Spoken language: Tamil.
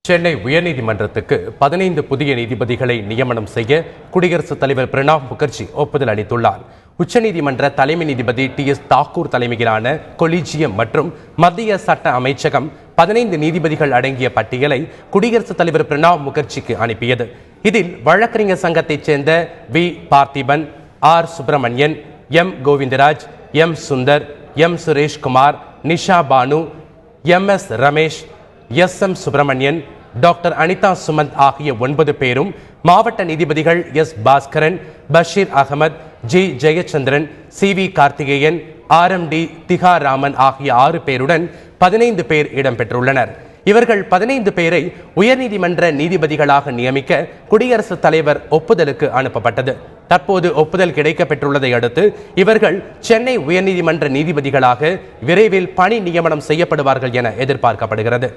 சென்னை உயர்நீதிமன்றத்துக்கு 15 புதிய நீதிபதிகளை நியமனம் செய்ய குடியரசுத் தலைவர் பிரணாப் முகர்ஜி ஒப்புதல் அளித்துள்ளார். உச்சநீதிமன்ற தலைமை நீதிபதி TS தாக்கூர் தலைமையிலான கொலீஜியம் மற்றும் மத்திய சட்ட அமைச்சகம் 15 நீதிபதிகள் அடங்கிய பட்டியலை குடியரசுத் தலைவர் பிரணாப் முகர்ஜிக்கு அனுப்பியது. இதில் வழக்கறிஞர் சங்கத்தைச் சேர்ந்த V. Parthiban, R. Subramanian, M. Govindaraj, M. Sundar, M. Sureshkumar, Nisha Banu, MS Ramesh, SM Subramanian, doctor Anitha Sumanth ஆகிய 9 பேரும், மாவட்ட நீதிபதிகள் S. Bhaskaran, Basheer Ahmed, G. Jayachandran, CV Karthikeyan, RMD திகாராமன் ஆகிய 6 பேருடன் 15 பேர் இடம்பெற்றுள்ளனர். இவர்கள் 15 பேரை உயர்நீதிமன்ற நீதிபதிகளாக நியமிக்க குடியரசுத் தலைவர் ஒப்புதலுக்கு அனுப்பப்பட்டது. தற்போது ஒப்புதல் கிடைக்கப்பெற்றுள்ளதை அடுத்து இவர்கள் சென்னை உயர்நீதிமன்ற நீதிபதிகளாக விரைவில் பணி நியமனம் செய்யப்படுவார்கள் என எதிர்பார்க்கப்படுகிறது.